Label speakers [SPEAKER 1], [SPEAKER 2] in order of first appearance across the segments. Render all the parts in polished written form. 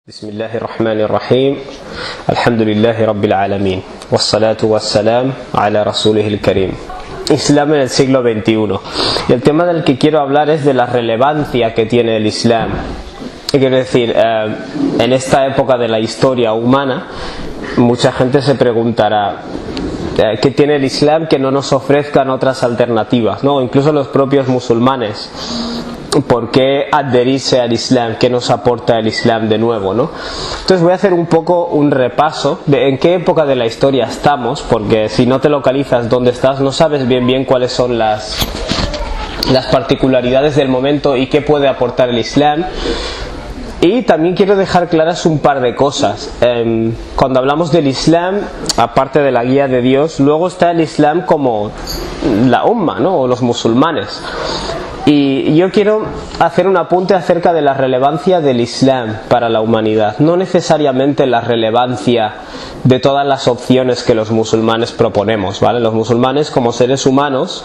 [SPEAKER 1] Bismillahirrahmanirrahim. Alhamdulillahi Rabbil Alamin. Wassalatu wassalam ala Rasulihil Karim. Islam en el siglo XXI. Y el tema del que quiero hablar es de la relevancia que tiene el Islam. Quiero decir, en esta época de la historia humana, mucha gente se preguntará ¿qué tiene el Islam que no nos ofrezcan otras alternativas? ¿No? Incluso los propios musulmanes. ¿Por qué adherirse al Islam? ¿Qué nos aporta el Islam de nuevo, ¿no? Entonces voy a hacer un poco un repaso de en qué época de la historia estamos, porque si no te localizas dónde estás, no sabes bien cuáles son las particularidades del momento y qué puede aportar el Islam. Y también quiero dejar claras un par de cosas. Cuando hablamos del Islam, aparte de la guía de Dios, luego está el Islam como la umma, ¿no? O los musulmanes. Y yo quiero hacer un apunte acerca de la relevancia del Islam para la humanidad, no necesariamente la relevancia de todas las opciones que los musulmanes proponemos, ¿vale? Los musulmanes, como seres humanos,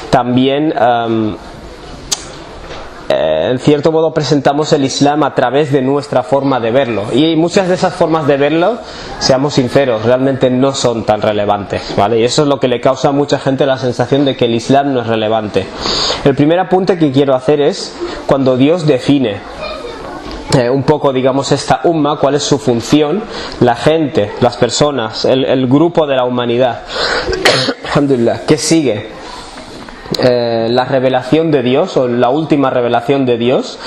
[SPEAKER 1] también en cierto modo presentamos el Islam a través de nuestra forma de verlo, y muchas de esas formas de verlo, seamos sinceros, realmente no son tan relevantes, ¿vale? Y eso es lo que le causa a mucha gente la sensación de que el Islam no es relevante. El primer apunte que quiero hacer es cuando Dios define un poco, digamos, esta umma, cuál es su función, la gente, las personas, el grupo de la humanidad alhamdulillah, que sigue la revelación de Dios, o la última revelación de Dios.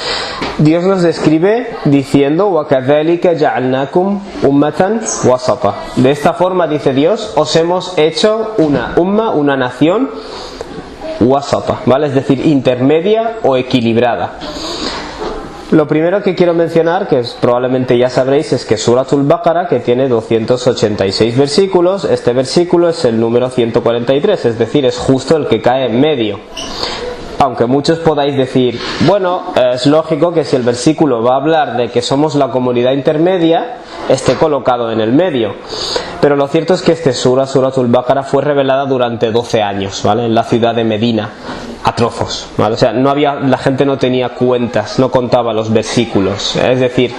[SPEAKER 1] Dios nos describe diciendo وَكَذَلِكَ جَعَلْنَاكُمْ أُمَّةً وَسَطًا. De esta forma, dice Dios, os hemos hecho una umma, una nación wasata, ¿vale? Es decir, intermedia o equilibrada. Lo primero que quiero mencionar, que probablemente ya sabréis, es que Suratul Baqara, que tiene 286 versículos, este versículo es el número 143, es decir, es justo el que cae en medio. Aunque muchos podáis decir, bueno, es lógico que si el versículo va a hablar de que somos la comunidad intermedia, esté colocado en el medio. Pero lo cierto es que Suratul Baqara fue revelada durante 12 años, ¿vale? En la ciudad de Medina, a trozos, ¿vale? O sea, la gente no tenía cuentas, no contaba los versículos. Es decir,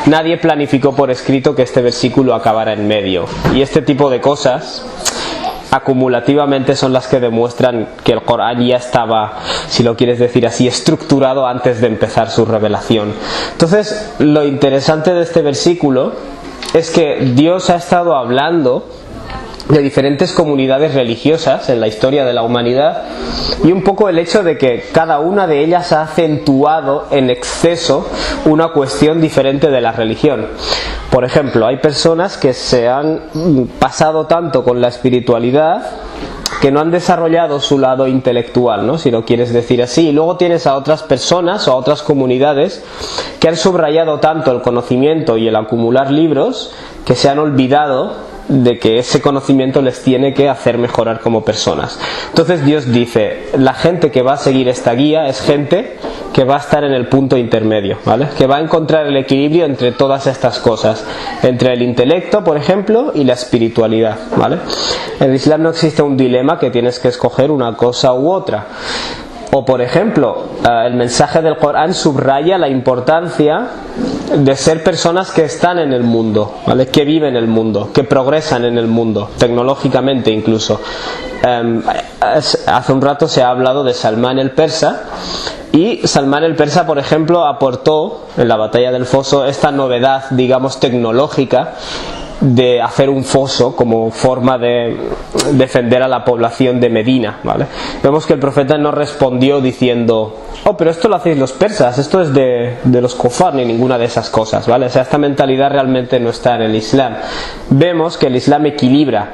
[SPEAKER 1] nadie planificó por escrito que este versículo acabara en medio. Y este tipo de cosas acumulativamente son las que demuestran que el Corán ya estaba, si lo quieres decir así, estructurado antes de empezar su revelación. Entonces, lo interesante de este versículo es que Dios ha estado hablando de diferentes comunidades religiosas en la historia de la humanidad, y un poco el hecho de que cada una de ellas ha acentuado en exceso una cuestión diferente de la religión. Por ejemplo, hay personas que se han pasado tanto con la espiritualidad que no han desarrollado su lado intelectual, ¿no? Si lo quieres decir así. Y luego tienes a otras personas o a otras comunidades que han subrayado tanto el conocimiento y el acumular libros que se han olvidado de que ese conocimiento les tiene que hacer mejorar como personas. Entonces Dios dice, la gente que va a seguir esta guía es gente que va a estar en el punto intermedio, ¿vale? Que va a encontrar el equilibrio entre todas estas cosas, entre el intelecto, por ejemplo, y la espiritualidad, ¿vale? En el Islam no existe un dilema que tienes que escoger una cosa u otra. O por ejemplo, el mensaje del Corán subraya la importancia de ser personas que están en el mundo, ¿vale? Que viven el mundo, que progresan en el mundo, tecnológicamente incluso. Hace un rato se ha hablado de Salmán el Persa, y Salmán el Persa, por ejemplo, aportó en la batalla del Foso esta novedad, digamos, tecnológica, de hacer un foso como forma de defender a la población de Medina, ¿vale? Vemos que el profeta no respondió diciendo, oh, pero esto lo hacéis los persas, esto es de los kufar, ni ninguna de esas cosas, ¿vale? O sea, esta mentalidad realmente no está en el Islam. Vemos que el Islam equilibra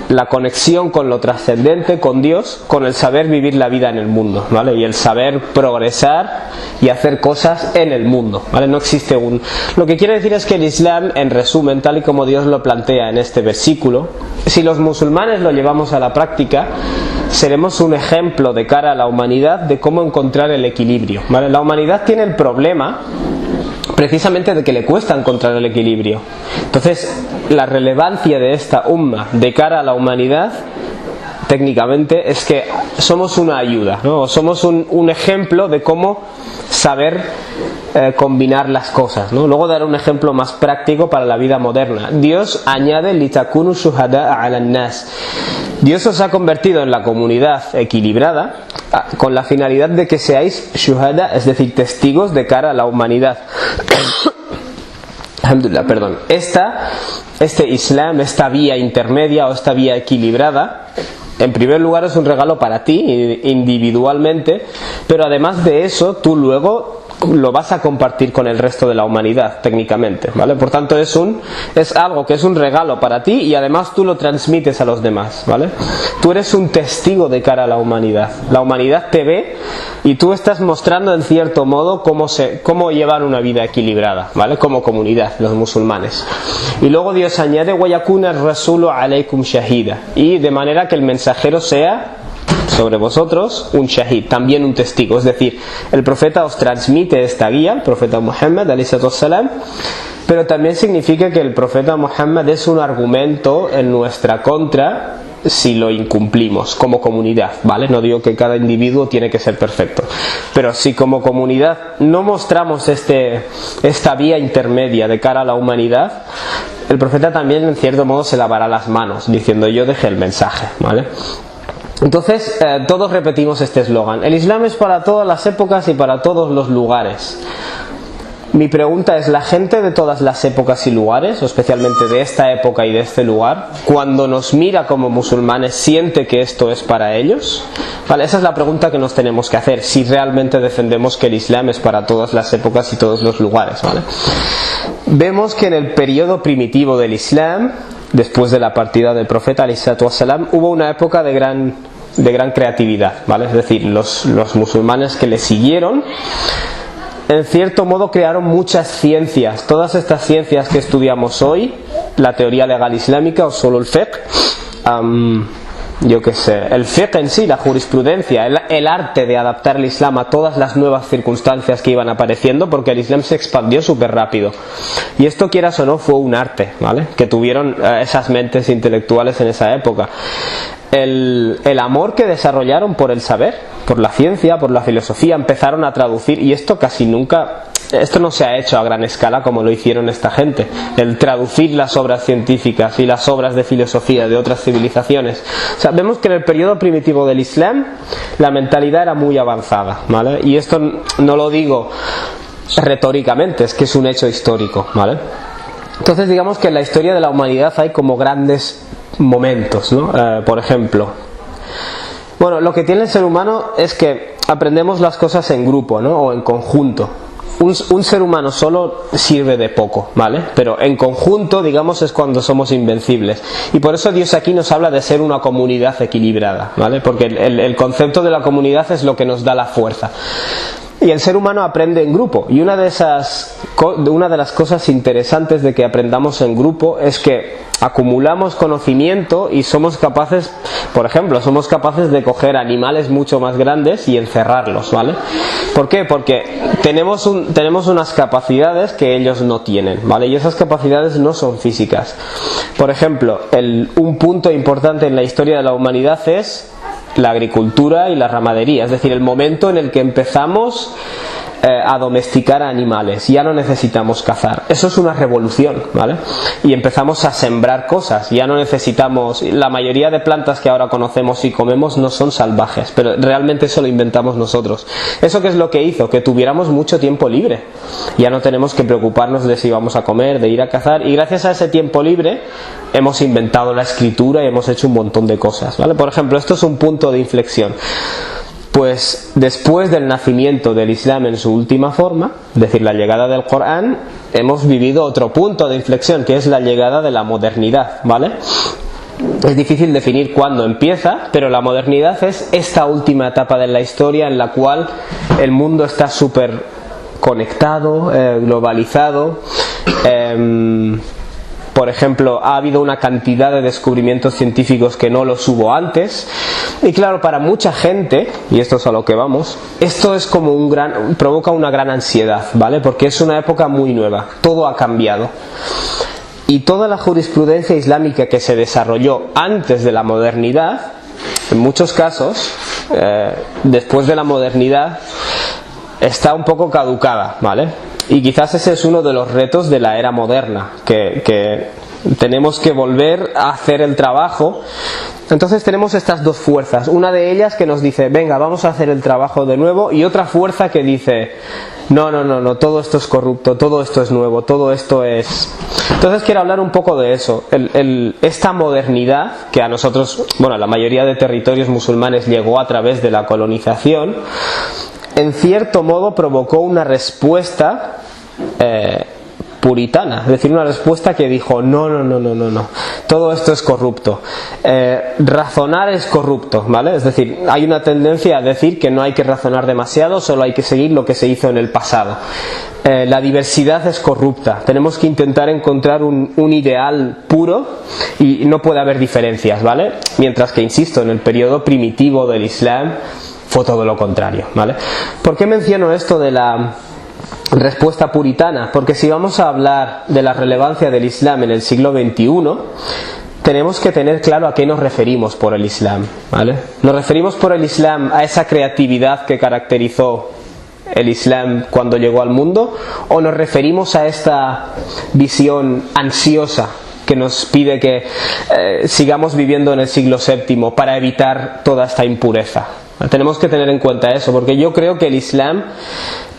[SPEAKER 1] la conexión con lo trascendente, con Dios, con el saber vivir la vida en el mundo, ¿vale? Y el saber progresar y hacer cosas en el mundo, ¿vale? No existe un... Lo que quiere decir es que el Islam, en resumen, tal y como Dios lo plantea en este versículo, si los musulmanes lo llevamos a la práctica, seremos un ejemplo de cara a la humanidad de cómo encontrar el equilibrio, ¿vale? La humanidad tiene el problema precisamente de que le cuesta encontrar el equilibrio. Entonces, la relevancia de esta umma de cara a la humanidad técnicamente, es que somos una ayuda, ¿no? Somos un ejemplo de cómo saber combinar las cosas, ¿no? Luego daré un ejemplo más práctico para la vida moderna. Dios añade litakunu shuhada'a 'alan nas. Dios os ha convertido en la comunidad equilibrada con la finalidad de que seáis shuhada, es decir, testigos de cara a la humanidad. Alhamdulillah, perdón. Este Islam, esta vía intermedia o esta vía equilibrada, en primer lugar es un regalo para ti individualmente, pero además de eso tú luego lo vas a compartir con el resto de la humanidad técnicamente, ¿vale? Por tanto es algo que es un regalo para ti y además tú lo transmites a los demás, ¿vale? Tú eres un testigo de cara a la humanidad te ve y tú estás mostrando en cierto modo cómo llevar una vida equilibrada, ¿vale? Como comunidad, los musulmanes. Y luego Dios añade wayakuna ar-rasulu alaykum shahida, y de manera que el mensajero sea sobre vosotros un shahid, también un testigo, es decir, el profeta os transmite esta guía, el profeta Muhammad alayhi salam, pero también significa que el profeta Muhammad es un argumento en nuestra contra si lo incumplimos como comunidad, ¿vale? No digo que cada individuo tiene que ser perfecto, pero si como comunidad no mostramos esta vía intermedia de cara a la humanidad, el profeta también en cierto modo se lavará las manos diciendo yo dejé el mensaje, ¿vale? Entonces todos repetimos este eslogan: el Islam es para todas las épocas y para todos los lugares. Mi pregunta es, ¿la gente de todas las épocas y lugares, o especialmente de esta época y de este lugar, cuando nos mira como musulmanes, siente que esto es para ellos? Vale, esa es la pregunta que nos tenemos que hacer, si realmente defendemos que el Islam es para todas las épocas y todos los lugares, ¿vale? Vemos que en el periodo primitivo del Islam, después de la partida del profeta alisatu wassalam, hubo una época de gran creatividad, ¿vale? Es decir, los musulmanes que le siguieron en cierto modo crearon muchas ciencias. Todas estas ciencias que estudiamos hoy, la teoría legal islámica o solo el fiqh, yo qué sé, el fiqh en sí, la jurisprudencia, el arte de adaptar el Islam a todas las nuevas circunstancias que iban apareciendo, porque el Islam se expandió súper rápido. Y esto, quieras o no, fue un arte, ¿vale? Que tuvieron esas mentes intelectuales en esa época. El amor que desarrollaron por el saber, por la ciencia, por la filosofía, empezaron a traducir, y esto no se ha hecho a gran escala como lo hicieron esta gente, el traducir las obras científicas y las obras de filosofía de otras civilizaciones. O sea, vemos que en el periodo primitivo del Islam la mentalidad era muy avanzada, ¿vale? Y esto no lo digo retóricamente, es que es un hecho histórico, ¿vale? Entonces digamos que en la historia de la humanidad hay como grandes momentos, ¿no? Por ejemplo, bueno, lo que tiene el ser humano es que aprendemos las cosas en grupo, ¿no? O en conjunto. Un ser humano solo sirve de poco, ¿vale? Pero en conjunto, digamos, es cuando somos invencibles. Y por eso Dios aquí nos habla de ser una comunidad equilibrada, ¿vale? Porque el concepto de la comunidad es lo que nos da la fuerza. Y el ser humano aprende en grupo, y una de las cosas interesantes de que aprendamos en grupo es que acumulamos conocimiento y somos capaces, por ejemplo, de coger animales mucho más grandes y encerrarlos, ¿vale? ¿Por qué? Porque tenemos unas capacidades que ellos no tienen, ¿vale? Y esas capacidades no son físicas. Por ejemplo, un punto importante en la historia de la humanidad es la agricultura y la ramadería, es decir, el momento en el que empezamos a domesticar animales, ya no necesitamos cazar. Eso es una revolución, ¿vale? Y empezamos a sembrar cosas, ya no necesitamos, la mayoría de plantas que ahora conocemos y comemos no son salvajes, pero realmente eso lo inventamos nosotros. ¿Eso qué es lo que hizo? Que tuviéramos mucho tiempo libre, ya no tenemos que preocuparnos de si vamos a comer, de ir a cazar, y gracias a ese tiempo libre hemos inventado la escritura y hemos hecho un montón de cosas, ¿vale? Por ejemplo, esto es un punto de inflexión. Pues después del nacimiento del Islam en su última forma, es decir, la llegada del Corán, hemos vivido otro punto de inflexión, que es la llegada de la modernidad, ¿vale? Es difícil definir cuándo empieza, pero la modernidad es esta última etapa de la historia en la cual el mundo está súper conectado, globalizado. Por ejemplo, ha habido una cantidad de descubrimientos científicos que no los hubo antes. Y claro, para mucha gente, y esto es a lo que vamos, esto es como provoca una gran ansiedad, ¿vale? Porque es una época muy nueva, todo ha cambiado. Y toda la jurisprudencia islámica que se desarrolló antes de la modernidad en muchos casos, después de la modernidad, está un poco caducada, ¿vale? Y quizás ese es uno de los retos de la era moderna, que tenemos que volver a hacer el trabajo. Entonces tenemos estas dos fuerzas, una de ellas que nos dice, venga, vamos a hacer el trabajo de nuevo, y otra fuerza que dice, no, todo esto es corrupto, todo esto es nuevo, todo esto es... Entonces quiero hablar un poco de eso, esta modernidad que a nosotros, bueno, a la mayoría de territorios musulmanes llegó a través de la colonización, en cierto modo provocó una respuesta puritana, es decir, una respuesta que dijo no, todo esto es corrupto, razonar es corrupto, ¿vale? Es decir, hay una tendencia a decir que no hay que razonar demasiado, solo hay que seguir lo que se hizo en el pasado. La diversidad es corrupta, tenemos que intentar encontrar un ideal puro y no puede haber diferencias, ¿vale? Mientras que, insisto, en el periodo primitivo del Islam fue todo lo contrario, ¿vale? ¿Por qué menciono esto de la respuesta puritana? Porque si vamos a hablar de la relevancia del Islam en el siglo XXI, tenemos que tener claro a qué nos referimos por el Islam, ¿vale? ¿Nos referimos por el Islam a esa creatividad que caracterizó el Islam cuando llegó al mundo, o nos referimos a esta visión ansiosa que nos pide que sigamos viviendo en el siglo VII para evitar toda esta impureza? Tenemos que tener en cuenta eso, porque yo creo que el Islam,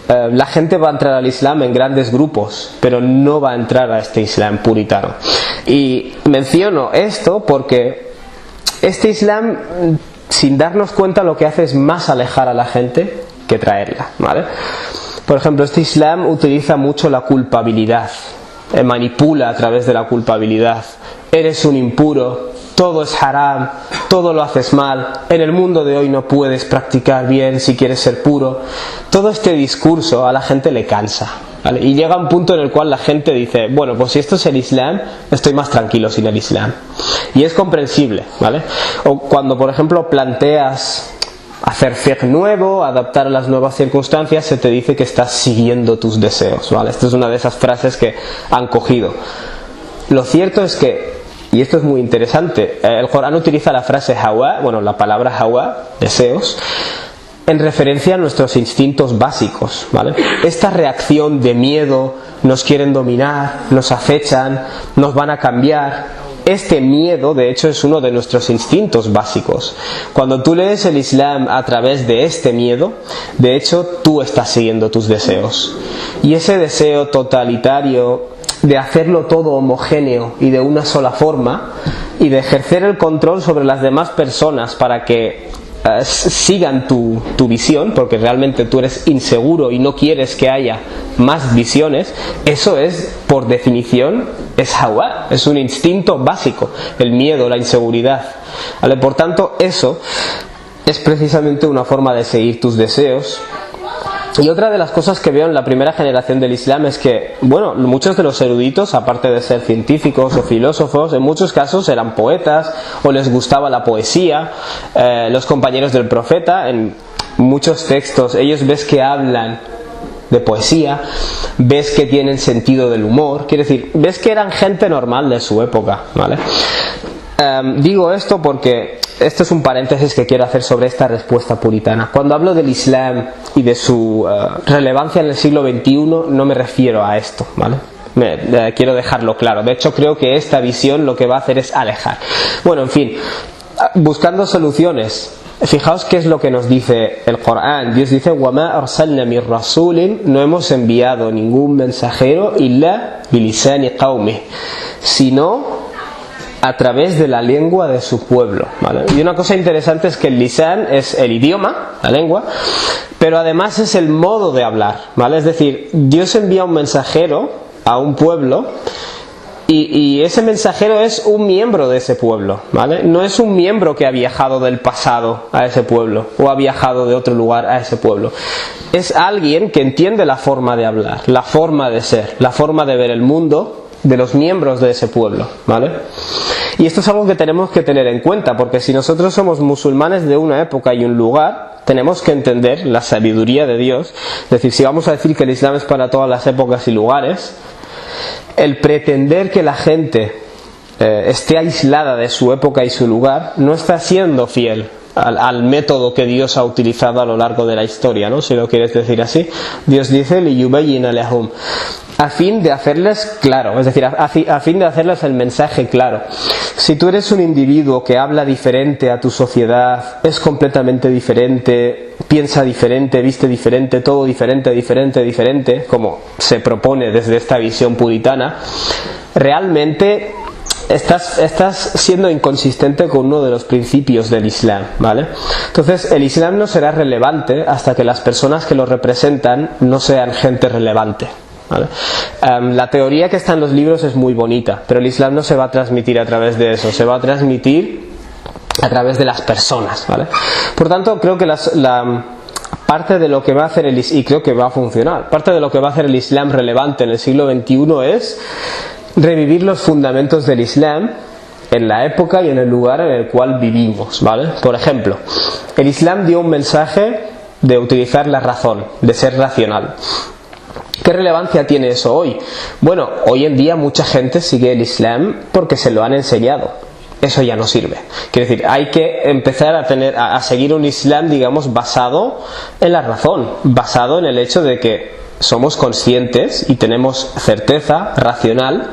[SPEAKER 1] la gente va a entrar al Islam en grandes grupos, pero no va a entrar a este Islam puritano. Y menciono esto porque este Islam, sin darnos cuenta, lo que hace es más alejar a la gente que traerla, ¿vale? Por ejemplo, este Islam utiliza mucho la culpabilidad, manipula a través de la culpabilidad. Eres un impuro, todo es haram, todo lo haces mal, en el mundo de hoy no puedes practicar bien si quieres ser puro. Todo este discurso a la gente le cansa, ¿vale? Y llega un punto en el cual la gente dice, bueno, pues si esto es el Islam, estoy más tranquilo sin el Islam. Y es comprensible, ¿vale? O cuando, por ejemplo, planteas hacer fiqh nuevo, adaptar a las nuevas circunstancias, se te dice que estás siguiendo tus deseos, ¿vale? Esta es una de esas frases que han cogido. Lo cierto es que, y esto es muy interesante, el Corán utiliza la frase hawa, bueno, la palabra hawa, deseos, en referencia a nuestros instintos básicos, ¿vale? Esta reacción de miedo, nos quieren dominar, nos acechan, nos van a cambiar. Este miedo, de hecho, es uno de nuestros instintos básicos. Cuando tú lees el Islam a través de este miedo, de hecho, tú estás siguiendo tus deseos. Y ese deseo totalitario de hacerlo todo homogéneo y de una sola forma, y de ejercer el control sobre las demás personas para que sigan tu visión, porque realmente tú eres inseguro y no quieres que haya más visiones, eso es, por definición, es hawa, es un instinto básico, el miedo, la inseguridad, ¿vale? Por tanto, eso es precisamente una forma de seguir tus deseos. Y otra de las cosas que veo en la primera generación del Islam es que, bueno, muchos de los eruditos, aparte de ser científicos o filósofos, en muchos casos eran poetas o les gustaba la poesía. Los compañeros del profeta, en muchos textos, ellos ves que hablan de poesía, ves que tienen sentido del humor, quiere decir, ves que eran gente normal de su época, ¿vale? Digo esto porque esto es un paréntesis que quiero hacer sobre esta respuesta puritana. Cuando hablo del Islam y de su relevancia en el siglo XXI, no me refiero a esto, ¿vale? Quiero dejarlo claro. De hecho, creo que esta visión lo que va a hacer es alejar. Bueno, en fin, buscando soluciones. Fijaos qué es lo que nos dice el Corán. Dios dice: وَمَا أَرْسَلْنَا مِنْ رَسُولٍ, no hemos enviado ningún mensajero إِلَّا بِلِسَانِ قَوْمِهِ, sino a través de la lengua de su pueblo, ¿vale? Y una cosa interesante es que el lisan es el idioma, la lengua, pero además es el modo de hablar, ¿vale? Es decir, Dios envía un mensajero a un pueblo y ese mensajero es un miembro de ese pueblo, ¿vale? No es un miembro que ha viajado del pasado a ese pueblo o ha viajado de otro lugar a ese pueblo. Es alguien que entiende la forma de hablar, la forma de ser, la forma de ver el mundo de los miembros de ese pueblo, ¿vale? Y esto es algo que tenemos que tener en cuenta, porque si nosotros somos musulmanes de una época y un lugar, tenemos que entender la sabiduría de Dios. Es decir, si vamos a decir que el Islam es para todas las épocas y lugares, el pretender que la gente esté aislada de su época y su lugar no está siendo fiel al método que Dios ha utilizado a lo largo de la historia, ¿no? Si lo quieres decir así. Dios dice liyubayyina lahum, a fin de hacerles claro, es decir, a fin de hacerles el mensaje claro. Si tú eres un individuo que habla diferente a tu sociedad, es completamente diferente, piensa diferente, viste diferente, todo diferente, como se propone desde esta visión puritana, realmente estás siendo inconsistente con uno de los principios del Islam, ¿vale? Entonces el Islam no será relevante hasta que las personas que lo representan no sean gente relevante, ¿vale? La teoría que está en los libros es muy bonita, pero el Islam no se va a transmitir a través de eso, se va a transmitir a través de las personas, ¿vale? Por tanto, creo que parte de lo que va a hacer y creo que va a funcionar, parte de lo que va a hacer el Islam relevante en el siglo XXI es revivir los fundamentos del Islam en la época y en el lugar en el cual vivimos, ¿vale? Por ejemplo, el Islam dio un mensaje de utilizar la razón, de ser racional. ¿Qué relevancia tiene eso hoy? Bueno, hoy en día mucha gente sigue el Islam porque se lo han enseñado. Eso ya no sirve. Quiere decir, hay que empezar a seguir un Islam, digamos, basado en la razón, basado en el hecho de que somos conscientes y tenemos certeza racional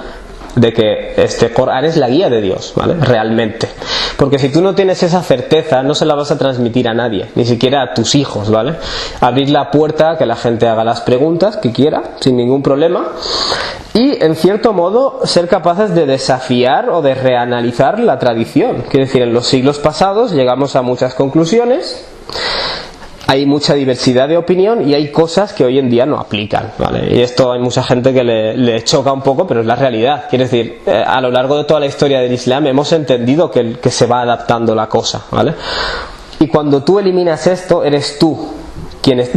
[SPEAKER 1] de que este Corán es la guía de Dios, ¿vale? Realmente. Porque si tú no tienes esa certeza, no se la vas a transmitir a nadie, ni siquiera a tus hijos, ¿vale? Abrir la puerta a que la gente haga las preguntas que quiera, sin ningún problema. Y, en cierto modo, ser capaces de desafiar o de reanalizar la tradición. Quiere decir, en los siglos pasados llegamos a muchas conclusiones, hay mucha diversidad de opinión y hay cosas que hoy en día no aplican, ¿vale? Y esto hay mucha gente que le choca un poco, pero es la realidad. Quiere decir, a lo largo de toda la historia del Islam hemos entendido que se va adaptando la cosa, ¿vale? Y cuando tú eliminas esto, eres tú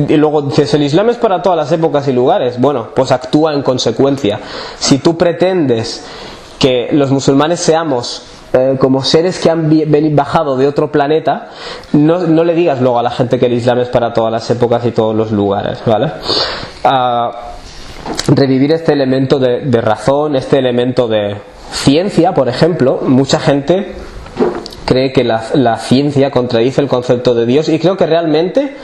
[SPEAKER 1] y luego dices, el Islam es para todas las épocas y lugares. Bueno, pues actúa en consecuencia. Si tú pretendes que los musulmanes seamos como seres que han bajado de otro planeta, no le digas luego a la gente que el Islam es para todas las épocas y todos los lugares, ¿vale? Revivir este elemento de razón, este elemento de ciencia, por ejemplo. Mucha gente cree que la ciencia contradice el concepto de Dios, y creo que realmente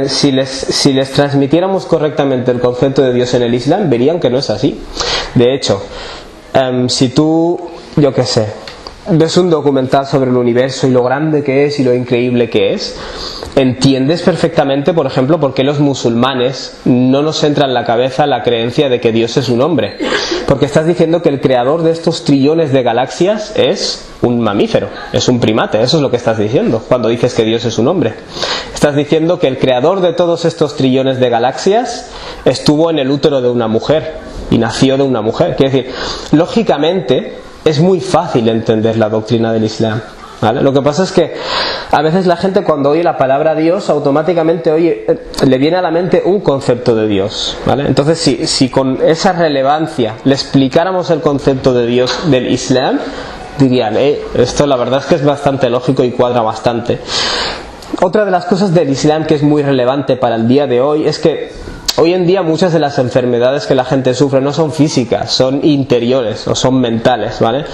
[SPEAKER 1] si les transmitiéramos correctamente el concepto de Dios en el Islam, verían que no es así. De hecho, si tú, yo qué sé, ves un documental sobre el universo y lo grande que es y lo increíble que es, entiendes perfectamente, por ejemplo, por qué los musulmanes no nos entra en la cabeza la creencia de que Dios es un hombre. Porque estás diciendo que el creador de estos trillones de galaxias es un mamífero, es un primate. Eso es lo que estás diciendo cuando dices que Dios es un hombre. Estás diciendo que el creador de todos estos trillones de galaxias estuvo en el útero de una mujer y nació de una mujer. Quiere decir, lógicamente es muy fácil entender la doctrina del Islam, ¿vale? Lo que pasa es que a veces la gente, cuando oye la palabra Dios, automáticamente le viene a la mente un concepto de Dios, ¿vale? Entonces si con esa relevancia le explicáramos el concepto de Dios del Islam, dirían, esto la verdad es que es bastante lógico y cuadra bastante. Otra de las cosas del Islam que es muy relevante para el día de hoy es que hoy en día muchas de las enfermedades que la gente sufre no son físicas, son interiores o son mentales, ¿vale?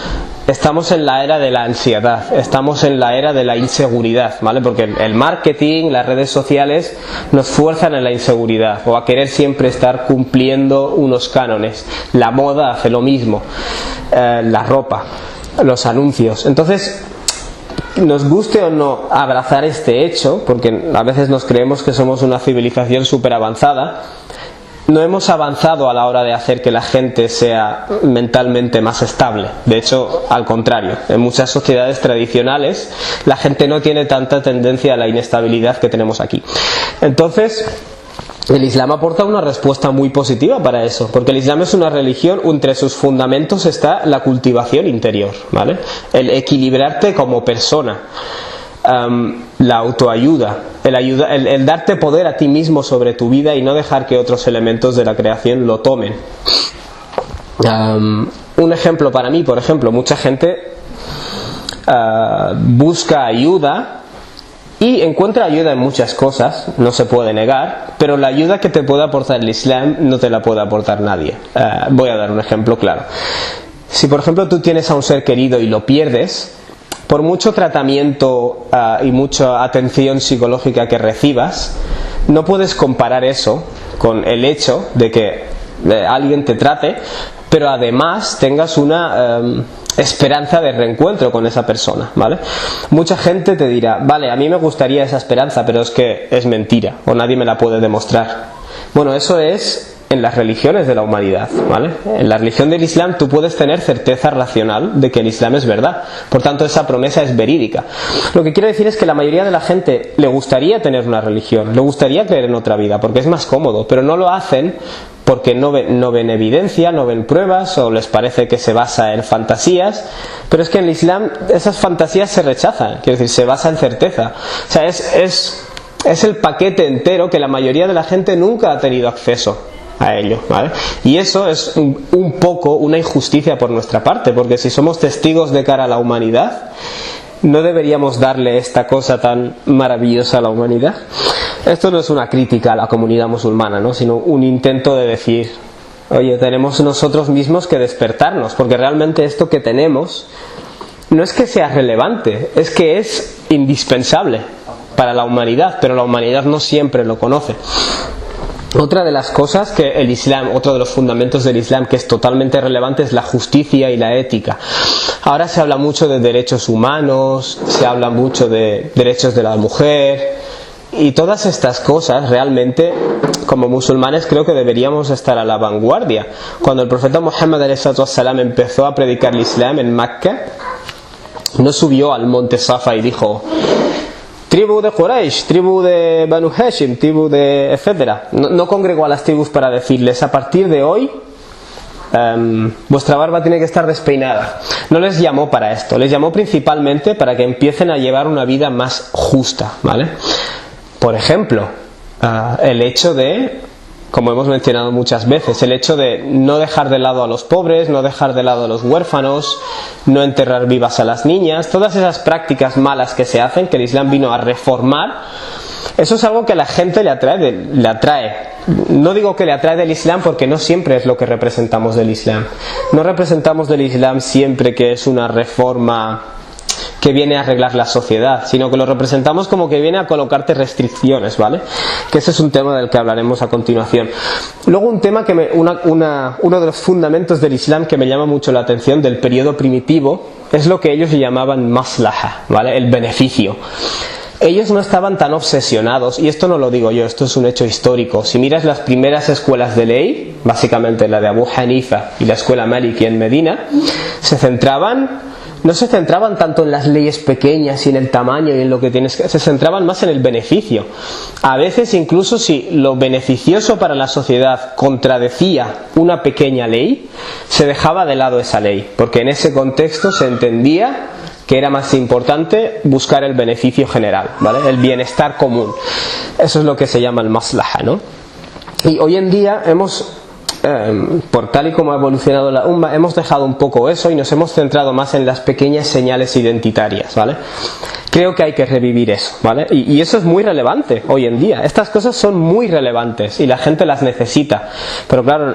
[SPEAKER 1] Estamos en la era de la ansiedad, estamos en la era de la inseguridad, ¿vale? Porque el marketing, las redes sociales nos fuerzan a la inseguridad o a querer siempre estar cumpliendo unos cánones. La moda hace lo mismo, la ropa, los anuncios. Entonces, nos guste o no abrazar este hecho, porque a veces nos creemos que somos una civilización súper avanzada, no hemos avanzado a la hora de hacer que la gente sea mentalmente más estable. De hecho, al contrario, en muchas sociedades tradicionales la gente no tiene tanta tendencia a la inestabilidad que tenemos aquí. Entonces, el Islam aporta una respuesta muy positiva para eso, porque el Islam es una religión, entre sus fundamentos está la cultivación interior, ¿vale? El equilibrarte como persona, la autoayuda, el darte poder a ti mismo sobre tu vida y no dejar que otros elementos de la creación lo tomen. Un ejemplo para mí, por ejemplo, mucha gente busca ayuda y encuentra ayuda en muchas cosas, no se puede negar, pero la ayuda que te puede aportar el Islam no te la puede aportar nadie. Voy a dar un ejemplo claro. Si por ejemplo tú tienes a un ser querido y lo pierdes, por mucho tratamiento y mucha atención psicológica que recibas, no puedes comparar eso con el hecho de que alguien te trate, pero además tengas una esperanza de reencuentro con esa persona, ¿vale? Mucha gente te dirá, vale, a mí me gustaría esa esperanza, pero es que es mentira, o nadie me la puede demostrar. Bueno, eso es en las religiones de la humanidad, ¿vale? En la religión del Islam tú puedes tener certeza racional de que el Islam es verdad, por tanto esa promesa es verídica. Lo que quiero decir es que la mayoría de la gente le gustaría tener una religión, le gustaría creer en otra vida, porque es más cómodo, pero no lo hacen porque no ven evidencia, no ven pruebas, o les parece que se basa en fantasías. Pero es que en el Islam esas fantasías se rechazan, quiero decir, se basa en certeza. O sea, es el paquete entero que la mayoría de la gente nunca ha tenido acceso a ello, ¿vale? Y eso es un poco una injusticia por nuestra parte, porque si somos testigos de cara a la humanidad, no deberíamos darle esta cosa tan maravillosa a la humanidad. Esto no es una crítica a la comunidad musulmana, ¿no? Sino un intento de decir, oye, tenemos nosotros mismos que despertarnos, porque realmente esto que tenemos no es que sea relevante, es que es indispensable para la humanidad, pero la humanidad no siempre lo conoce. Otra de las cosas que el Islam, otro de los fundamentos del Islam que es totalmente relevante es la justicia y la ética. Ahora se habla mucho de derechos humanos, se habla mucho de derechos de la mujer, y todas estas cosas realmente, como musulmanes, creo que deberíamos estar a la vanguardia. Cuando el profeta Muhammad ﷺ empezó a predicar el Islam en Mecca, no subió al monte Safa y dijo: tribu de Quraysh, tribu de Banu Hashim, tribu de etcétera. No congregó a las tribus para decirles: a partir de hoy vuestra barba tiene que estar despeinada. No les llamó para esto, les llamó principalmente para que empiecen a llevar una vida más justa, ¿vale? Por ejemplo, el hecho de, como hemos mencionado muchas veces, el hecho de no dejar de lado a los pobres, no dejar de lado a los huérfanos, no enterrar vivas a las niñas, todas esas prácticas malas que se hacen, que el Islam vino a reformar, eso es algo que a la gente le atrae. No digo que le atrae del Islam porque no siempre es lo que representamos del Islam. No representamos del Islam siempre que es una reforma que viene a arreglar la sociedad, sino que lo representamos como que viene a colocarte restricciones, ¿vale? Que ese es un tema del que hablaremos a continuación. Luego un tema que uno de los fundamentos del Islam que me llama mucho la atención del periodo primitivo es lo que ellos llamaban maslaha, ¿vale? El beneficio. Ellos no estaban tan obsesionados, y esto no lo digo yo, esto es un hecho histórico. Si miras las primeras escuelas de ley, básicamente la de Abu Hanifa y la escuela Maliki en Medina, no se centraban tanto en las leyes pequeñas y en el tamaño y en lo que tienes que... Se centraban más en el beneficio. A veces incluso si lo beneficioso para la sociedad contradecía una pequeña ley, se dejaba de lado esa ley, porque en ese contexto se entendía que era más importante buscar el beneficio general, ¿vale? El bienestar común. Eso es lo que se llama el maslaha, ¿no? Y hoy en día por tal y como ha evolucionado la umma, hemos dejado un poco eso y nos hemos centrado más en las pequeñas señales identitarias, ¿vale? Creo que hay que revivir eso, ¿vale? Y eso es muy relevante hoy en día. Estas cosas son muy relevantes y la gente las necesita. Pero claro,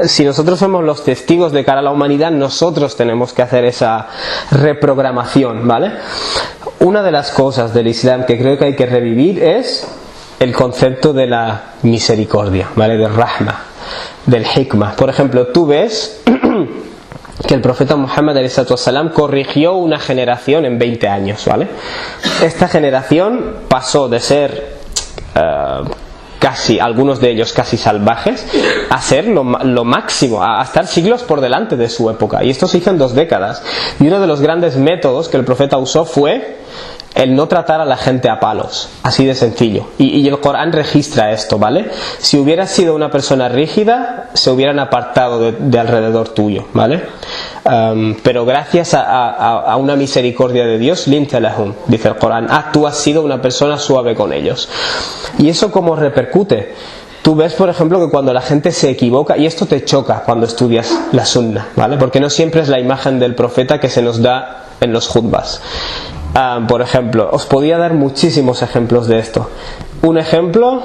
[SPEAKER 1] si nosotros somos los testigos de cara a la humanidad, nosotros tenemos que hacer esa reprogramación, ¿vale? Una de las cosas del Islam que creo que hay que revivir es el concepto de la misericordia, ¿vale? Del rahma, del hikmah. Por ejemplo, tú ves que el profeta Muhammad ﷺ corrigió una generación en 20 años, ¿vale? Esta generación pasó de ser algunos de ellos casi salvajes, a ser lo máximo, a estar siglos por delante de su época. Y esto se hizo en 2 décadas. Y uno de los grandes métodos que el profeta usó fue el no tratar a la gente a palos, así de sencillo. Y el Corán registra esto, ¿vale? Si hubieras sido una persona rígida, se hubieran apartado de alrededor tuyo, ¿vale? Pero gracias a una misericordia de Dios, linta lahum, dice el Corán, tú has sido una persona suave con ellos. ¿Y eso cómo repercute? Tú ves, por ejemplo, que cuando la gente se equivoca, y esto te choca cuando estudias la sunna, ¿vale? Porque no siempre es la imagen del profeta que se nos da en los jutbas. Por ejemplo, os podía dar muchísimos ejemplos de esto. Un ejemplo,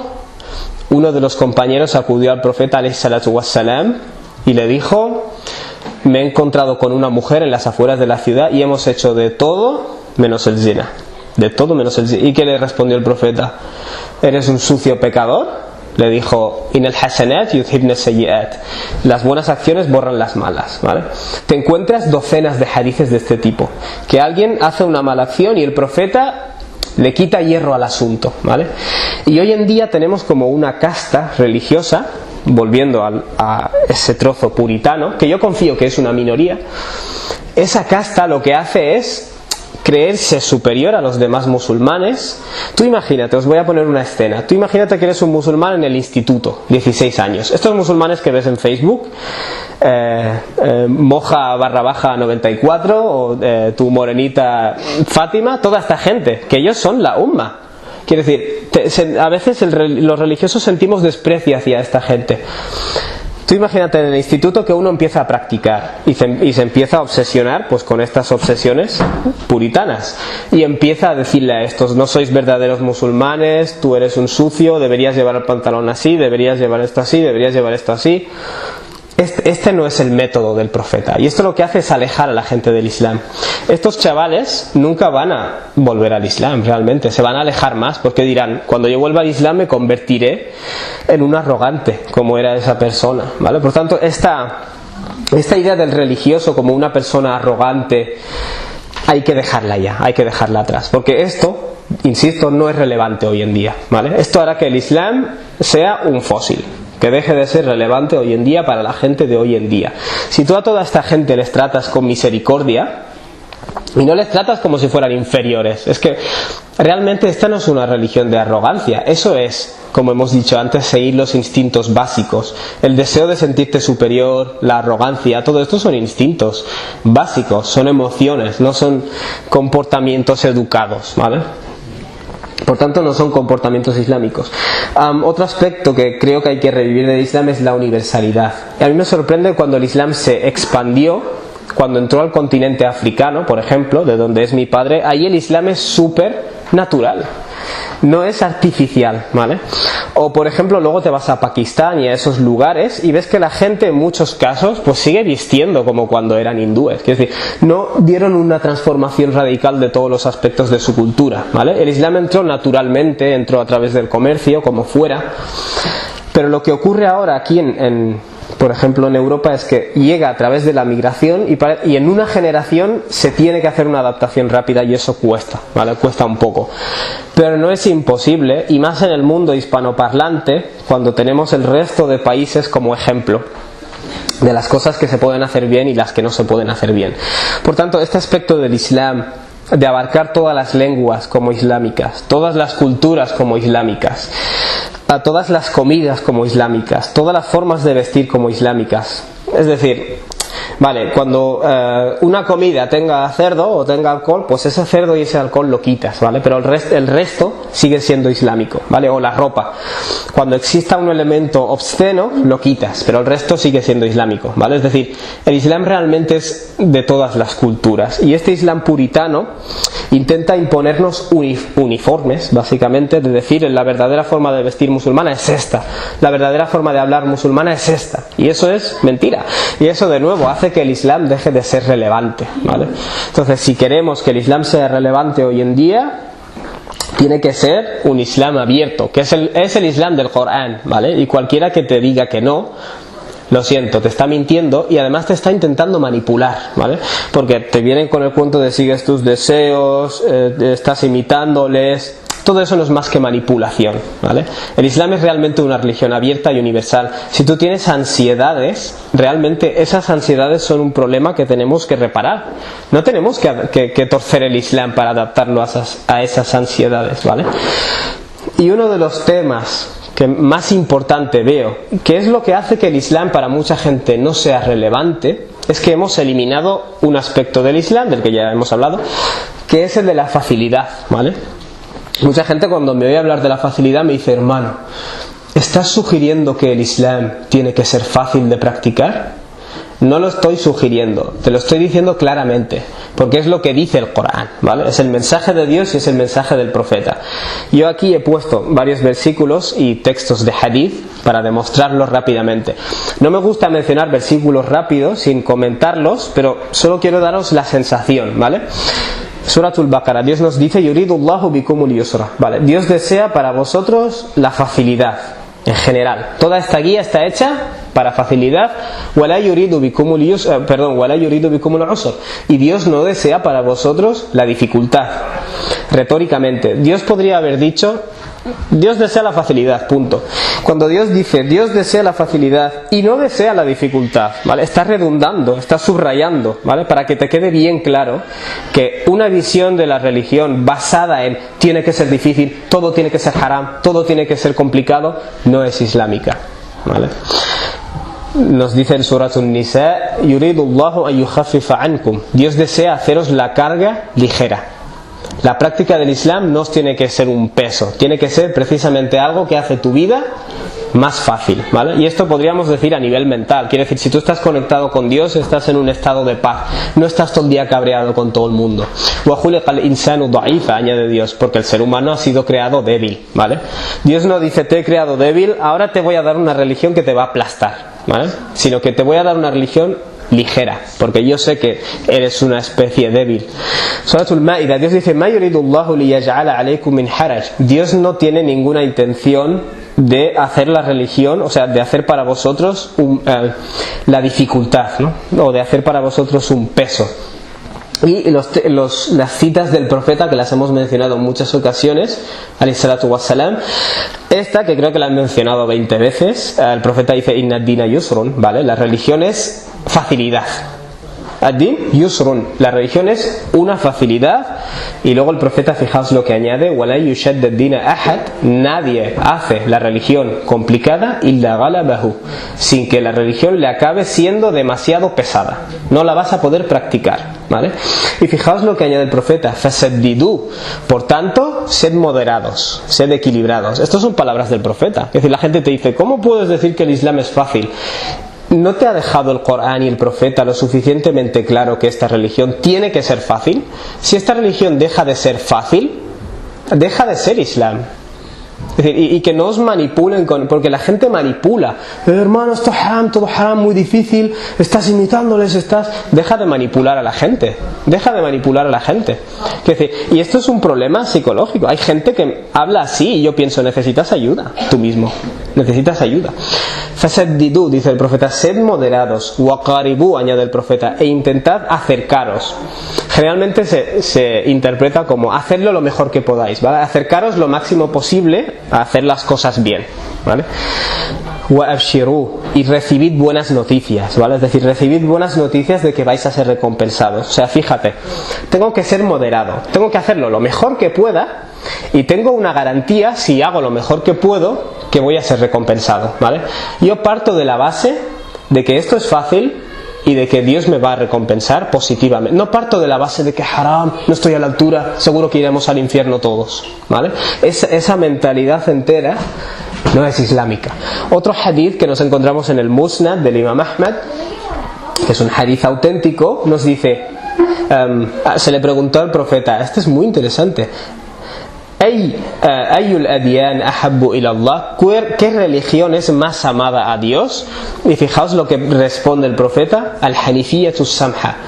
[SPEAKER 1] uno de los compañeros acudió al profeta alayhi salatu wassalam y le dijo: me he encontrado con una mujer en las afueras de la ciudad y hemos hecho de todo menos el zina. De todo menos el zina. ¿Y qué le respondió el profeta? ¿Eres un sucio pecador? Le dijo: Inal hasanat yudhibna sayyi'at. Las buenas acciones borran las malas, ¿vale? Te encuentras docenas de hadices de este tipo, que alguien hace una mala acción y el profeta le quita hierro al asunto, ¿vale? Y hoy en día tenemos como una casta religiosa, volviendo a ese trozo puritano, que yo confío que es una minoría. Esa casta lo que hace es creerse superior a los demás musulmanes. Tú imagínate, os voy a poner una escena. Tú imagínate que eres un musulmán en el instituto, 16 años. Estos musulmanes que ves en Facebook, moja_94 o tu morenita Fátima, toda esta gente, que ellos son la umma. Quiere decir, a veces los religiosos sentimos desprecio hacia esta gente. Tú imagínate en el instituto que uno empieza a practicar y se empieza a obsesionar pues con estas obsesiones puritanas y empieza a decirle a estos: no sois verdaderos musulmanes, tú eres un sucio, deberías llevar el pantalón así, deberías llevar esto así, deberías llevar esto así. Este no es el método del profeta, y esto lo que hace es alejar a la gente del Islam. Estos chavales nunca van a volver al Islam, realmente se van a alejar más, porque dirán: cuando yo vuelva al Islam me convertiré en un arrogante como era esa persona, ¿vale? Por tanto, esta idea del religioso como una persona arrogante hay que dejarla ya, hay que dejarla atrás, porque esto, insisto, no es relevante hoy en día, ¿vale? Esto hará que el Islam sea un fósil, que deje de ser relevante hoy en día para la gente de hoy en día. Si tú a toda esta gente les tratas con misericordia y no les tratas como si fueran inferiores, es que realmente esta no es una religión de arrogancia. Eso es, como hemos dicho antes, seguir los instintos básicos. El deseo de sentirte superior, la arrogancia, todo esto son instintos básicos, son emociones, no son comportamientos educados, ¿vale? Por tanto, no son comportamientos islámicos. Otro aspecto que creo que hay que revivir del Islam es la universalidad. Y a mí me sorprende cuando el Islam se expandió, cuando entró al continente africano, por ejemplo, de donde es mi padre. Ahí el Islam es súper natural, no es artificial, ¿vale? O por ejemplo, luego te vas a Pakistán y a esos lugares y ves que la gente en muchos casos pues sigue vistiendo como cuando eran hindúes. Es decir, no dieron una transformación radical de todos los aspectos de su cultura, ¿vale? El Islam entró naturalmente, entró a través del comercio, como fuera. Pero lo que ocurre ahora aquí por ejemplo en Europa es que llega a través de la migración y en una generación se tiene que hacer una adaptación rápida, y eso cuesta, ¿vale? Cuesta un poco, pero no es imposible, y más en el mundo hispanoparlante, cuando tenemos el resto de países como ejemplo de las cosas que se pueden hacer bien y las que no se pueden hacer bien. Por tanto, este aspecto del Islam, de abarcar todas las lenguas como islámicas, todas las culturas como islámicas, a todas las comidas como islámicas, todas las formas de vestir como islámicas. Es decir, vale, cuando una comida tenga cerdo o tenga alcohol, pues ese cerdo y ese alcohol lo quitas, ¿vale? Pero el resto sigue siendo islámico, ¿vale? O la ropa. Cuando exista un elemento obsceno, lo quitas, pero el resto sigue siendo islámico, ¿vale? Es decir, el Islam realmente es de todas las culturas, y este Islam puritano intenta imponernos uniformes, básicamente, de decir: la verdadera forma de vestir musulmana es esta, la verdadera forma de hablar musulmana es esta, y eso es mentira, y eso de nuevo hace que el Islam deje de ser relevante, ¿vale? Entonces, si queremos que el Islam sea relevante hoy en día, tiene que ser un Islam abierto, que es el Islam del Corán, ¿vale? Y cualquiera que te diga que no, lo siento, te está mintiendo, y además te está intentando manipular, ¿vale? Porque te vienen con el cuento de sigues tus deseos, estás imitándoles. Todo eso no es más que manipulación, ¿vale? El Islam es realmente una religión abierta y universal. Si tú tienes ansiedades, realmente esas ansiedades son un problema que tenemos que reparar. No tenemos que torcer el Islam para adaptarlo a esas ansiedades, ¿vale? Y uno de los temas que más importante veo, que es lo que hace que el Islam para mucha gente no sea relevante, es que hemos eliminado un aspecto del Islam, del que ya hemos hablado, que es el de la facilidad, ¿vale? Mucha gente cuando me oye hablar de la facilidad me dice: hermano, ¿estás sugiriendo que el Islam tiene que ser fácil de practicar? No lo estoy sugiriendo, te lo estoy diciendo claramente, porque es lo que dice el Corán, ¿vale? Es el mensaje de Dios y es el mensaje del profeta. Yo aquí he puesto varios versículos y textos de hadith para demostrarlo rápidamente. No me gusta mencionar versículos rápidos sin comentarlos, pero solo quiero daros la sensación, ¿vale? Suratul Baqara, Dios nos dice: yuridullahu bikumul yusra, ¿vale? Dios desea para vosotros la facilidad en general. Toda esta guía está hecha para facilidad. Wala yuridu bikumul usr, y Dios no desea para vosotros la dificultad. Retóricamente, Dios podría haber dicho: Dios desea la facilidad, punto. Cuando Dios dice Dios desea la facilidad y no desea la dificultad, ¿vale? Está redundando, está subrayando, ¿vale? Para que te quede bien claro que una visión de la religión basada en tiene que ser difícil, todo tiene que ser haram, todo tiene que ser complicado, no es islámica, ¿vale? Nos dice en Surat An-Nisa: yuridullahu an yukhaffifa ankum, Dios desea haceros la carga ligera. La práctica del Islam no tiene que ser un peso, tiene que ser precisamente algo que hace tu vida más fácil, ¿vale? Y esto podríamos decir a nivel mental. Quiere decir, si tú estás conectado con Dios, estás en un estado de paz, no estás todo el día cabreado con todo el mundo. Wa khuliqa al-insanu da'ifa, añade Dios, porque el ser humano ha sido creado débil, ¿vale? Dios no dice: te he creado débil, ahora te voy a dar una religión que te va a aplastar, ¿vale? Sino que te voy a dar una religión ligera, porque yo sé que eres una especie débil. Suratul Ma'idah, Dios dice: ma yuridullahu liyaj'ala alaykum min haraj. Dios no tiene ninguna intención de hacer la religión, o sea, de hacer para vosotros la dificultad, ¿no? O de hacer para vosotros un peso. Y las citas del profeta, que las hemos mencionado en muchas ocasiones, alayhi salatu wassalam, esta que creo que la han mencionado 20 veces, el profeta dice: inna ad-dina yusrun, ¿vale? La religión es facilidad. Ad-din yusrun, la religión es una facilidad. Y luego el profeta, fijaos lo que añade: wala yushadda ad-dina ahad, nadie hace la religión complicada illa ghalabahu, sin que la religión le acabe siendo demasiado pesada, no la vas a poder practicar, ¿vale? Y fijaos lo que añade el profeta: fasaddidu, por tanto, sed moderados, sed equilibrados. Estas son palabras del profeta. Es decir, la gente te dice: ¿cómo puedes decir que el Islam es fácil? ¿No te ha dejado el Corán y el profeta lo suficientemente claro que esta religión tiene que ser fácil? Si esta religión deja de ser fácil, deja de ser Islam. Es decir, y que no os manipulen porque la gente manipula. Hermano, esto es haram, todo haram, muy difícil, estás imitándoles, deja de manipular a la gente. Deja de manipular a la gente. Es decir, y esto es un problema psicológico. Hay gente que habla así y yo pienso: necesitas ayuda, tú mismo. Necesitas ayuda. Fasaddidu, dice el profeta, sed moderados. Waqaribu, añade el profeta, e intentad acercaros. Generalmente se interpreta como hacerlo lo mejor que podáis, ¿vale? Acercaros lo máximo posible a hacer las cosas bien, ¿vale? Wa abshiru, y recibid buenas noticias, ¿vale? Es decir, recibid buenas noticias de que vais a ser recompensados. O sea, fíjate, tengo que ser moderado, tengo que hacerlo lo mejor que pueda y tengo una garantía, si hago lo mejor que puedo, que voy a ser recompensado, ¿vale? Yo parto de la base de que esto es fácil y de que Dios me va a recompensar positivamente. No parto de la base de que haram, no estoy a la altura, seguro que iremos al infierno todos, ¿vale? Esa mentalidad entera no es islámica. Otro hadith que nos encontramos en el Musnad del Imam Ahmad, que es un hadith auténtico, nos dice, se le preguntó al profeta, este es muy interesante: Ayyul adyan ahabbu ila Allah, ¿qué religión es más amada a Dios? Y fijaos lo que responde el profeta: al-hanifiyatu samha,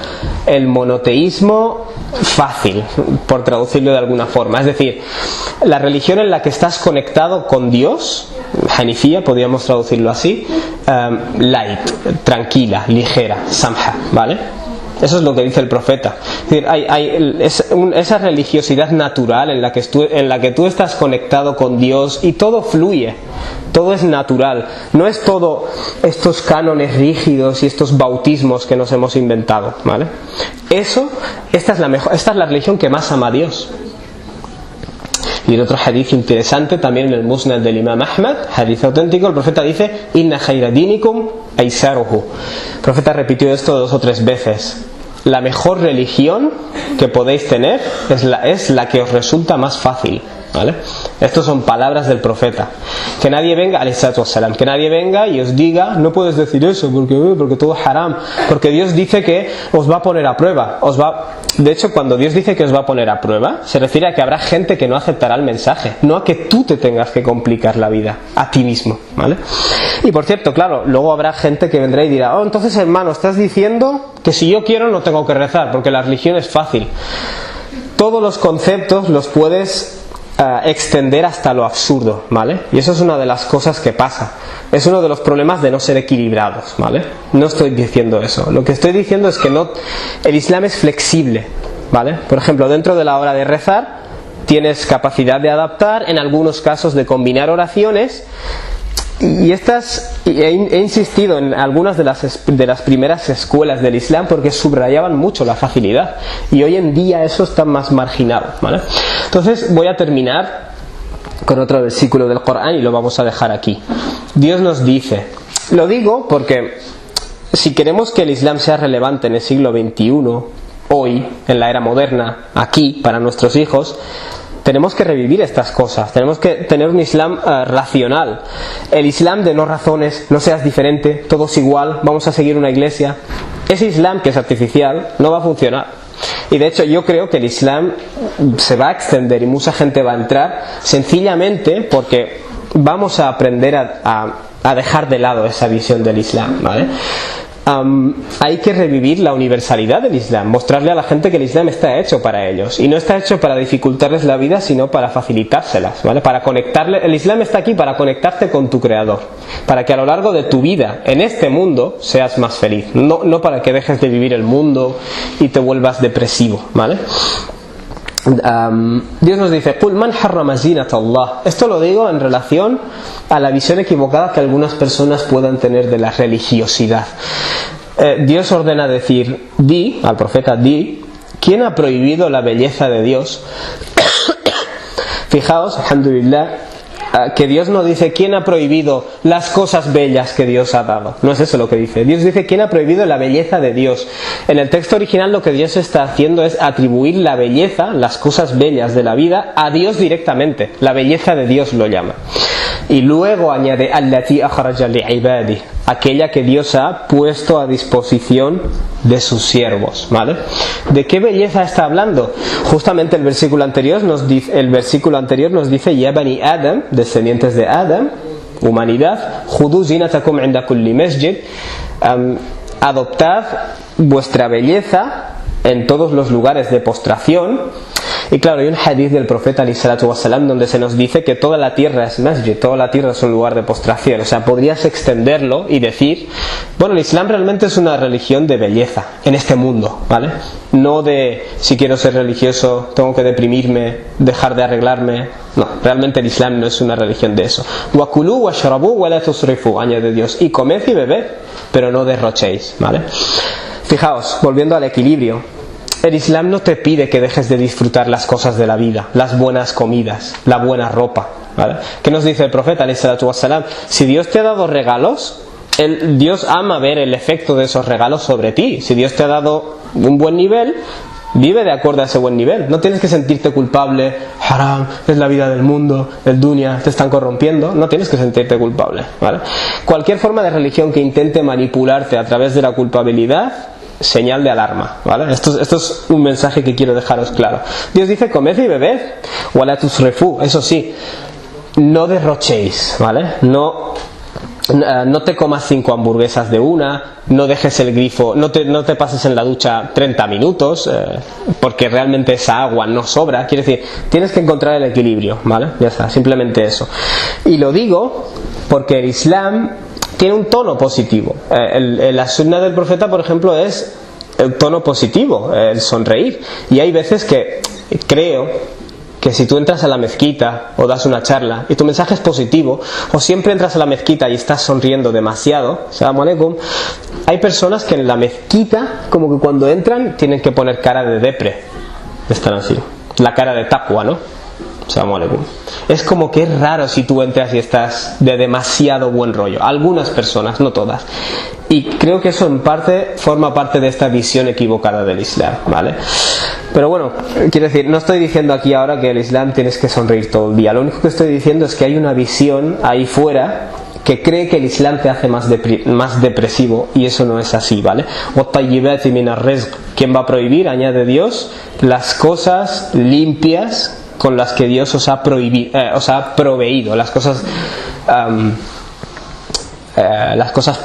[SPEAKER 1] el monoteísmo fácil, por traducirlo de alguna forma. Es decir, la religión en la que estás conectado con Dios, hanifía, podríamos traducirlo así, light, tranquila, ligera, samha, ¿vale? Eso es lo que dice el profeta. Es decir, esa religiosidad natural en la que tú estás conectado con Dios y todo fluye, todo es natural. No es todo estos cánones rígidos y estos bautismos que nos hemos inventado, ¿vale? Esta es la religión que más ama a Dios. Y en otro hadith interesante, también en el Musnad del Imam Ahmad, hadith auténtico, el profeta dice: Inna khayra dinikum aisaruhu. El profeta repitió esto 2 o 3 veces. La mejor religión que podéis tener es la que os resulta más fácil. ¿vale? Estos son palabras del profeta. Que nadie venga, que nadie venga y os diga, no puedes decir eso porque todo es haram, porque Dios dice que os va a poner a prueba, de hecho, cuando Dios dice que os va a poner a prueba, se refiere a que habrá gente que no aceptará el mensaje, no a que tú te tengas que complicar la vida a ti mismo, ¿vale? Y por cierto, claro, luego habrá gente que vendrá y dirá, entonces hermano, estás diciendo que si yo quiero no tengo que rezar porque la religión es fácil. Todos los conceptos los puedes extender hasta lo absurdo, ¿vale? Y eso es una de las cosas que pasa. Es uno de los problemas de no ser equilibrados, ¿vale? No estoy diciendo eso. Lo que estoy diciendo es que el Islam es flexible, ¿vale? Por ejemplo, dentro de la hora de rezar tienes capacidad de adaptar, en algunos casos de combinar oraciones. Y he insistido en algunas de las primeras escuelas del Islam porque subrayaban mucho la facilidad, y hoy en día eso está más marginado, ¿vale? Entonces voy a terminar con otro versículo del Corán y lo vamos a dejar aquí. Dios nos dice, lo digo porque si queremos que el Islam sea relevante en el siglo XXI, hoy, en la era moderna, aquí, para nuestros hijos, tenemos que revivir estas cosas, tenemos que tener un Islam racional, el Islam de no razones, no seas diferente, todos igual, vamos a seguir una iglesia. Ese Islam que es artificial no va a funcionar, y de hecho yo creo que el Islam se va a extender y mucha gente va a entrar sencillamente porque vamos a aprender a dejar de lado esa visión del Islam, ¿vale? Hay que revivir la universalidad del Islam, mostrarle a la gente que el Islam está hecho para ellos y no está hecho para dificultarles la vida, sino para facilitárselas, ¿vale? Para conectarle. El Islam está aquí para conectarte con tu Creador, para que a lo largo de tu vida en este mundo seas más feliz, no para que dejes de vivir el mundo y te vuelvas depresivo, ¿vale? Dios nos dice, "Qul man harrama zinata Allah". Esto lo digo en relación a la visión equivocada que algunas personas puedan tener de la religiosidad. Dios ordena decir, al profeta, ¿quién ha prohibido la belleza de Dios? Fijaos, alhamdulillah, que Dios no dice quién ha prohibido las cosas bellas que Dios ha dado. No es eso lo que dice. Dios dice quién ha prohibido la belleza de Dios. En el texto original lo que Dios está haciendo es atribuir la belleza, las cosas bellas de la vida, a Dios directamente. La belleza de Dios lo llama. Y luego añade allati akhraja li'ibadi, aquella que Dios ha puesto a disposición de sus siervos, ¿vale? ¿De qué belleza está hablando? Justamente el versículo anterior nos dice ya bani Adam, descendientes de Adam, humanidad, khudhu zinatakum 'inda kulli masjid, adoptad vuestra belleza en todos los lugares de postración. Y claro, hay un hadith del profeta alayhi salatu wassalam donde se nos dice que toda la tierra es masjid, toda la tierra es un lugar de postración. O sea, podrías extenderlo y decir, bueno, el Islam realmente es una religión de belleza en este mundo, ¿vale? No de si quiero ser religioso tengo que deprimirme, dejar de arreglarme. No, realmente el Islam no es una religión de eso. Wakulu washrabu wa la tusrifu, añade Dios, y comed y bebed, pero no derrochéis, ¿vale? Fijaos, volviendo al equilibrio, el Islam no te pide que dejes de disfrutar las cosas de la vida, las buenas comidas, la buena ropa, ¿vale? ¿Qué nos dice el profeta alayhi salatu wassalam? Si Dios te ha dado regalos, Dios ama ver el efecto de esos regalos sobre ti. Si Dios te ha dado un buen nivel, vive de acuerdo a ese buen nivel. No tienes que sentirte culpable, haram, es la vida del mundo, el dunya, te están corrompiendo. No tienes que sentirte culpable, ¿vale? Cualquier forma de religión que intente manipularte a través de la culpabilidad, señal de alarma, ¿vale? Esto es un mensaje que quiero dejaros claro. Dios dice, comed y bebed, wala tusrifu, eso sí, no derrochéis, ¿vale? No te comas 5 hamburguesas de una, no dejes el grifo, no te pases en la ducha 30 minutos, porque realmente esa agua no sobra. Quiere decir, tienes que encontrar el equilibrio, ¿vale? Ya está, simplemente eso. Y lo digo porque el Islam tiene un tono positivo. La sunna del profeta, por ejemplo, es el tono positivo, el sonreír. Y hay veces que creo que si tú entras a la mezquita o das una charla y tu mensaje es positivo, o siempre entras a la mezquita y estás sonriendo demasiado, Assalamu alaikum, hay personas que en la mezquita, como que cuando entran, tienen que poner cara de depre. Están así. La cara de taqwa, ¿no? Assalamu alaikum. Es como que es raro si tú entras y estás de demasiado buen rollo. Algunas personas, no todas. Y creo que eso en parte forma parte de esta visión equivocada del Islam, ¿vale? Pero bueno, quiero decir, no estoy diciendo aquí ahora que el Islam tienes que sonreír todo el día. Lo único que estoy diciendo es que hay una visión ahí fuera que cree que el Islam te hace más depresivo, y eso no es así, ¿vale? ¿Quién va a prohibir? Añade Dios, las cosas limpias con las que Dios os ha proveído, las cosas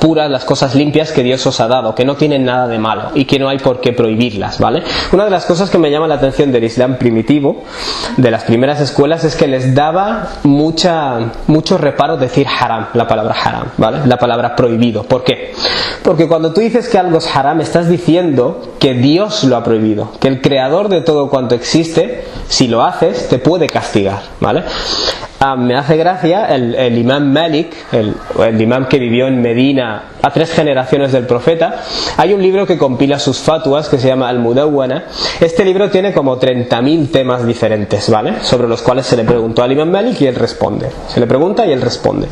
[SPEAKER 1] puras, las cosas limpias que Dios os ha dado, que no tienen nada de malo y que no hay por qué prohibirlas, ¿vale? Una de las cosas que me llama la atención del Islam primitivo, de las primeras escuelas, es que les daba mucho reparo decir haram, la palabra haram, ¿vale? La palabra prohibido. ¿Por qué? Porque cuando tú dices que algo es haram, estás diciendo que Dios lo ha prohibido, que el creador de todo cuanto existe, si lo haces, te puede castigar, ¿vale? Me hace gracia el imam Malik, el imam que vivió en Medina a 3 generaciones del profeta. Hay un libro que compila sus fatuas que se llama Al-Mudawwana. Este libro tiene como 30.000 temas diferentes, ¿vale? Sobre los cuales se le preguntó al imam Malik y él responde. Se le pregunta y él responde.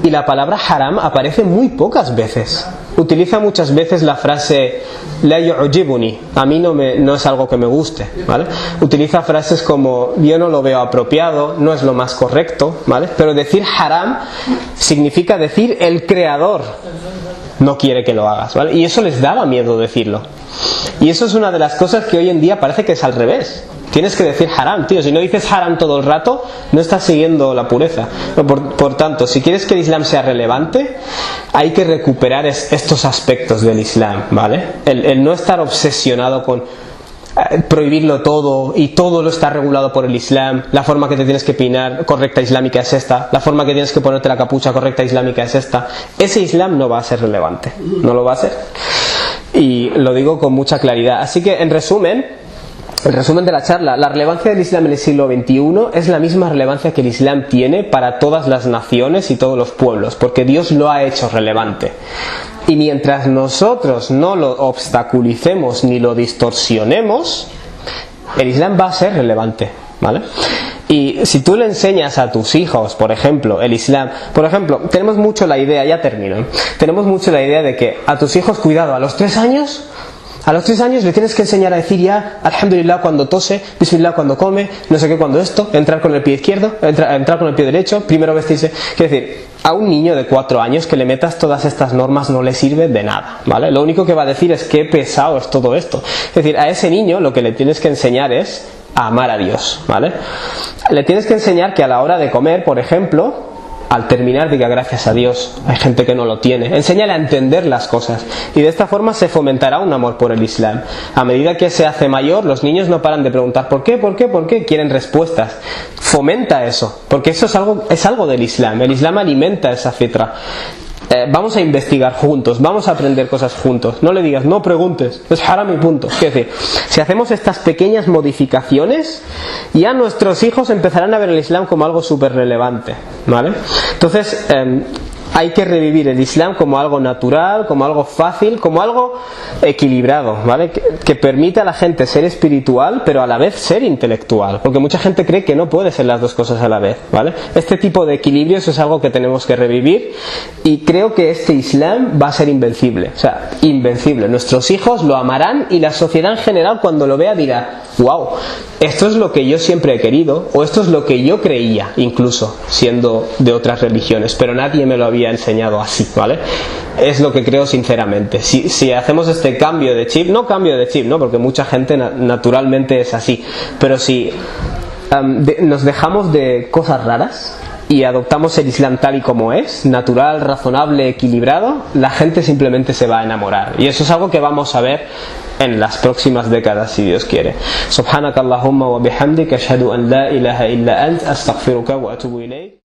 [SPEAKER 1] Y la palabra haram aparece muy pocas veces. Utiliza muchas veces la frase la yu'jibuni, a mí no es algo que me guste, ¿vale? Utiliza frases como yo no lo veo apropiado, no es lo más correcto, ¿vale? Pero decir haram significa decir el creador no quiere que lo hagas, ¿vale? Y eso les daba miedo decirlo. Y eso es una de las cosas que hoy en día parece que es al revés. Tienes que decir haram, tío. Si no dices haram todo el rato, no estás siguiendo la pureza. Por tanto, si quieres que el Islam sea relevante, hay que recuperar estos aspectos del Islam, ¿vale? El no estar obsesionado con prohibirlo todo y todo lo está regulado por el Islam. La forma que te tienes que peinar correcta islámica es esta, la forma que tienes que ponerte la capucha correcta islámica es esta. Ese Islam no va a ser relevante, no lo va a ser. Y lo digo con mucha claridad. Así que en resumen de la charla, la relevancia del Islam en el siglo XXI es la misma relevancia que el Islam tiene para todas las naciones y todos los pueblos, porque Dios lo ha hecho relevante. Y mientras nosotros no lo obstaculicemos ni lo distorsionemos, el Islam va a ser relevante, ¿vale? Y si tú le enseñas a tus hijos, por ejemplo, el Islam, por ejemplo, tenemos mucho la idea, ya termino, tenemos mucho la idea de que a tus hijos, cuidado, a los 3 años le tienes que enseñar a decir ya Alhamdulillah cuando tose, Bismillah cuando come, no sé qué cuando esto, entrar con el pie izquierdo, entrar con el pie derecho, primero vestirse. Quiero decir, a un niño de 4 años que le metas todas estas normas no le sirve de nada, ¿vale? Lo único que va a decir es qué pesado es todo esto. Es decir, a ese niño lo que le tienes que enseñar es a amar a Dios, ¿vale? Le tienes que enseñar que a la hora de comer, por ejemplo, al terminar diga gracias a Dios. Hay gente que no lo tiene. Enséñale a entender las cosas y de esta forma se fomentará un amor por el Islam. A medida que se hace mayor, los niños no paran de preguntar ¿por qué? ¿por qué? ¿por qué? Quieren respuestas. Fomenta eso, porque eso es algo del Islam. El Islam alimenta esa fitra. Vamos a investigar juntos, vamos a aprender cosas juntos. No le digas, no preguntes, es haram y punto. Es decir, si hacemos estas pequeñas modificaciones, ya nuestros hijos empezarán a ver el Islam como algo súper relevante, ¿vale? Entonces, hay que revivir el Islam como algo natural, como algo fácil, como algo equilibrado, ¿vale? Que permita a la gente ser espiritual, pero a la vez ser intelectual, porque mucha gente cree que no puede ser las dos cosas a la vez, ¿vale? Este tipo de equilibrios es algo que tenemos que revivir y creo que este Islam va a ser invencible, o sea, invencible. Nuestros hijos lo amarán y la sociedad en general cuando lo vea dirá, wow, esto es lo que yo siempre he querido, o esto es lo que yo creía, incluso siendo de otras religiones, pero nadie me lo había enseñado así, ¿vale? Es lo que creo sinceramente. Si hacemos este cambio de chip, no cambio de chip, ¿no? Porque mucha gente naturalmente es así, pero si nos dejamos de cosas raras y adoptamos el Islam tal y como es, natural, razonable, equilibrado, la gente simplemente se va a enamorar. Y eso es algo que vamos a ver en las próximas décadas, si Dios quiere. Subhanakallahumma wa bihamdika ashhadu an la ilaha illa ant astaghfiruka wa atubu ilayk.